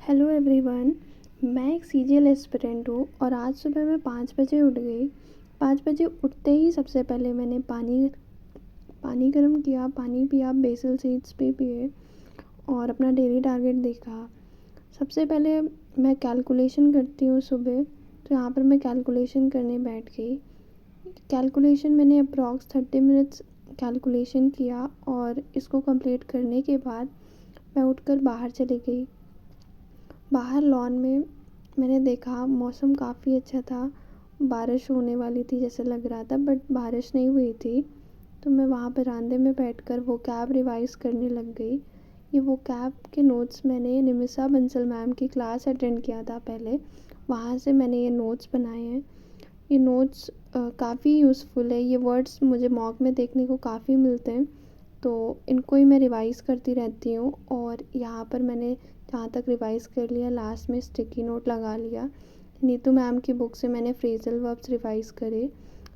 Hello everyone. मैं एक CGL aspirant हूँ और आज सुबह मैं 5 बजे उठ गई। 5 बजे उठते ही सबसे पहले मैंने पानी पानी गर्म किया, पानी पिया, बेसिल सीड्स भी पिए और अपना डेली टारगेट देखा। सबसे पहले मैं कैलकुलेशन करती हूँ सुबह, तो यहाँ पर मैं कैलकुलेशन करने बैठ गई। कैलकुलेशन मैंने अप्रॉक्स 30 मिनट्स कैलकुलेशन किया और इसको कंप्लीट करने के बाद मैं उठकर बाहर चली गई। बाहर लॉन में मैंने देखा मौसम काफ़ी अच्छा था, बारिश होने वाली थी जैसे लग रहा था, बट बारिश नहीं हुई थी। तो मैं वहाँ बरामदे में बैठकर वो कैब रिवाइज़ करने लग गई। ये वो कैब के नोट्स मैंने निमिषा बंसल मैम की क्लास अटेंड किया था पहले, वहाँ से मैंने ये नोट्स बनाए हैं। ये नोट्स काफ़ी यूज़फुल है। ये वर्ड्स मुझे मॉक में देखने को काफ़ी मिलते हैं, तो इनको ही मैं रिवाइज़ करती रहती हूँ। और यहाँ पर मैंने जहाँ तक रिवाइज़ कर लिया, लास्ट में स्टिकी नोट लगा लिया। नीतू मैम की बुक से मैंने फ्रेजल वर्ब्स रिवाइज़ करे।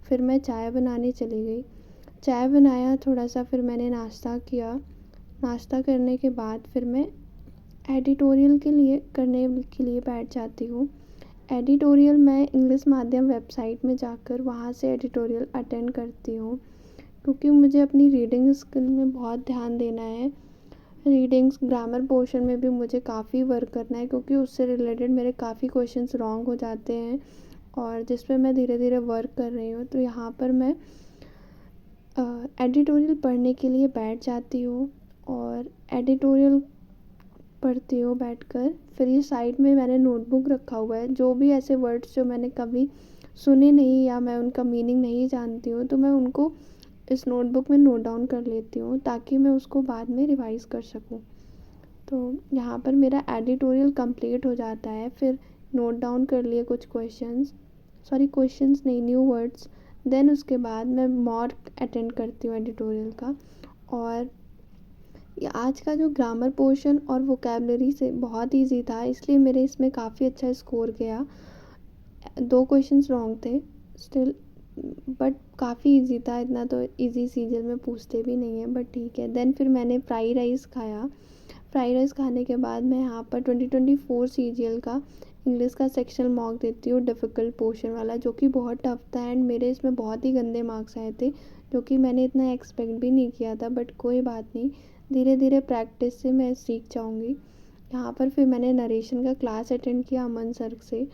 फिर मैं चाय बनाने चली गई। चाय बनाया थोड़ा सा, फिर मैंने नाश्ता किया। नाश्ता करने के बाद फिर मैं एडिटोरियल करने के लिए बैठ जाती हूँ। एडिटोरियल मैं इंग्लिश माध्यम वेबसाइट में जाकर वहाँ से एडिटोरियल अटेंड करती हूँ, क्योंकि मुझे अपनी रीडिंग स्किल में बहुत ध्यान देना है। रीडिंग्स ग्रामर पोर्शन में भी मुझे काफ़ी वर्क करना है, क्योंकि उससे रिलेटेड मेरे काफ़ी क्वेश्चंस रॉन्ग हो जाते हैं और जिस पे मैं धीरे धीरे वर्क कर रही हूँ। तो यहाँ पर मैं एडिटोरियल पढ़ने के लिए बैठ जाती हूँ और एडिटोरियल पढ़ती हूँ बैठकर। फिर ये साइड में मैंने नोटबुक रखा हुआ है, जो भी ऐसे वर्ड्स जो मैंने कभी सुने नहीं या मैं उनका मीनिंग नहीं जानती हूँ, तो मैं उनको इस नोटबुक में नोट डाउन कर लेती हूँ ताकि मैं उसको बाद में रिवाइज़ कर सकूँ। तो यहाँ पर मेरा एडिटोरियल कंप्लीट हो जाता है। फिर नोट डाउन कर लिए कुछ क्वेश्चंस नहीं, न्यू वर्ड्स। देन उसके बाद मैं मॉक अटेंड करती हूँ एडिटोरियल का। और ये आज का जो ग्रामर पोर्शन और वोकैबलरी से बहुत ईजी था, इसलिए मेरे इसमें काफ़ी अच्छा स्कोर गया। 2 क्वेश्चंस रॉन्ग थे स्टिल, बट काफ़ी ईजी था। इतना तो ईजी सीजीएल में पूछते भी नहीं है, बट ठीक है। देन फिर मैंने फ्राई राइस खाया। फ्राई राइस खाने के बाद मैं यहाँ पर 2024 सीजीएल का इंग्लिश का सेक्शनल मॉक देती हूँ, डिफ़िकल्ट पोर्शन वाला, जो कि बहुत टफ था एंड मेरे इसमें बहुत ही गंदे मार्क्स आए थे, जो कि मैंने इतना एक्सपेक्ट भी नहीं किया था। बट कोई बात नहीं, धीरे धीरे प्रैक्टिस से मैं सीख जाऊँगी। यहाँ पर फिर मैंने नरेशन का क्लास अटेंड किया अमन सर से।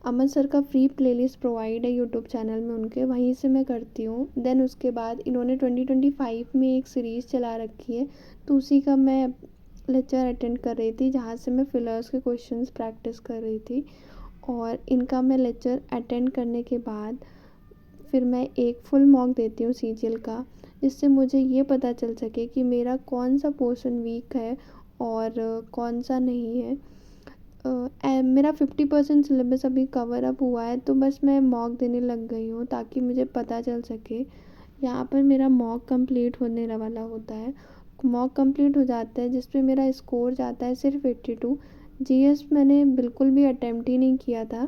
अमन सर का फ्री प्लेलिस्ट प्रोवाइड है यूट्यूब चैनल में उनके, वहीं से मैं करती हूँ। देन उसके बाद इन्होंने 2025 में एक सीरीज़ चला रखी है, तो उसी का मैं लेक्चर अटेंड कर रही थी, जहाँ से मैं फिलर्स के क्वेश्चंस प्रैक्टिस कर रही थी। और इनका मैं लेक्चर अटेंड करने के बाद फिर मैं एक फुल मॉक देती हूँ सीजीएल का, जिससे मुझे ये पता चल सके कि मेरा कौन सा पोर्शन वीक है और कौन सा नहीं है। मेरा 50% सिलेबस अभी कवर अप हुआ है, तो बस मैं मॉक देने लग गई हूँ ताकि मुझे पता चल सके। यहाँ पर मेरा मॉक कंप्लीट होने वाला होता है। मॉक कंप्लीट हो जाता है जिस पे मेरा स्कोर जाता है सिर्फ 82। जीएस मैंने बिल्कुल भी अटेम्प्ट ही नहीं किया था,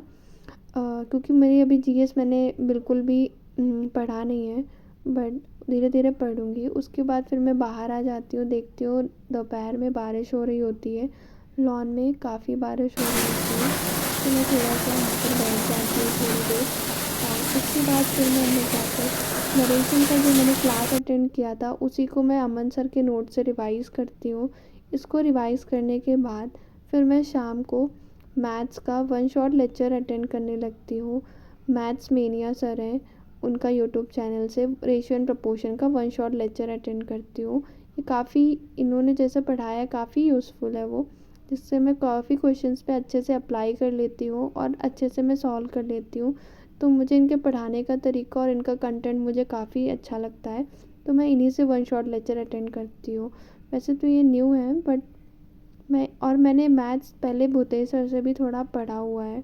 क्योंकि मेरी अभी जीएस मैंने बिल्कुल भी पढ़ा नहीं है, बट धीरे धीरे पढ़ूँगी। उसके बाद फिर मैं बाहर आ जाती हूँ, देखती हूँ दोपहर में बारिश हो रही होती है, लॉन में काफ़ी बारिश हो रही होती है, तो मैं थोड़ा सा वहाँ पर बैठ जाती हूँ थोड़ी देर। और उसके बाद फिर मैं अंदर जाकर नरेशन का जो मैंने क्लास अटेंड किया था उसी को मैं अमन सर के नोट से रिवाइज़ करती हूँ। इसको रिवाइज़ करने के बाद फिर मैं शाम को मैथ्स का वन शॉट लेक्चर अटेंड करने लगती हूँ। मैथ्स मेनिया सर हैं, उनका यूट्यूब चैनल से रेशियो एंड प्रपोर्शन का वन शॉट लेक्चर अटेंड करती हूँ। ये काफ़ी, इन्होंने जैसे पढ़ाया काफ़ी यूज़फुल है वो, जिससे मैं काफ़ी क्वेश्चंस पे अच्छे से अप्लाई कर लेती हूँ और अच्छे से मैं सॉल्व कर लेती हूँ। तो मुझे इनके पढ़ाने का तरीका और इनका कंटेंट मुझे काफ़ी अच्छा लगता है, तो मैं इन्हीं से वन शॉट लेक्चर अटेंड करती हूँ। वैसे तो ये न्यू है, बट मैंने मैथ्स पहले भूतेश सर से भी थोड़ा पढ़ा हुआ है।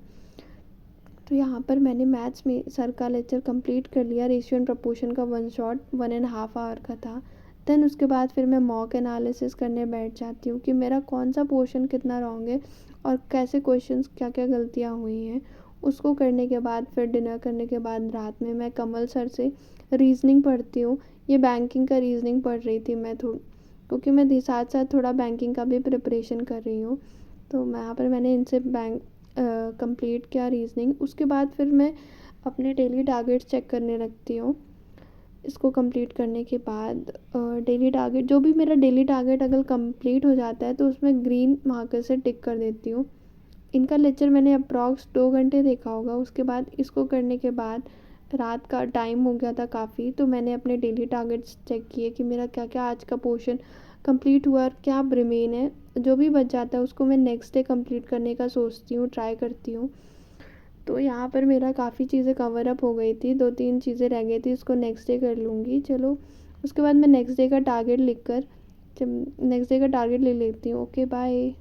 तो यहाँ पर मैंने मैथ्स में सर का लेक्चर कंप्लीट कर लिया। रेशियो एंड प्रपोर्शन का वन शॉट 1.5 आवर का था। देन उसके बाद फिर मैं मॉक एनालिसिस करने बैठ जाती हूँ कि मेरा कौन सा पोर्शन कितना रॉन्ग है और कैसे क्वेश्चंस क्या क्या गलतियाँ हुई हैं। उसको करने के बाद फिर डिनर करने के बाद रात में मैं कमल सर से रीजनिंग पढ़ती हूँ। ये बैंकिंग का रीजनिंग पढ़ रही थी मैं, क्योंकि मैं साथ साथ थोड़ा बैंकिंग का भी प्रिपरेशन कर रही हूँ। तो यहाँ पर मैंने इनसे कंप्लीट किया रीजनिंग। उसके बाद फिर मैं अपने डेली टारगेट्स चेक करने लगती हूँ। इसको कंप्लीट करने के बाद डेली टारगेट, जो भी मेरा डेली टारगेट अगर कंप्लीट हो जाता है तो उसमें ग्रीन मार्कर से टिक कर देती हूँ। इनका लेक्चर मैंने अप्रॉक्स 2 घंटे देखा होगा। उसके बाद इसको करने के बाद रात का टाइम हो गया था काफ़ी, तो मैंने अपने डेली टारगेट्स चेक किए कि मेरा क्या क्या आज का पोर्शन कंप्लीट हुआ और क्या रिमेन है। जो भी बच जाता है उसको मैं नेक्स्ट डे कंप्लीट करने का सोचती हूँ, ट्राई करती हूँ। तो यहाँ पर मेरा काफ़ी चीज़ें कवर अप हो गई थी, 2-3 चीज़ें रह गई थी, उसको नेक्स्ट डे कर लूँगी। चलो, उसके बाद मैं नेक्स्ट डे का टारगेट ले लेती हूँ। Okay, bye.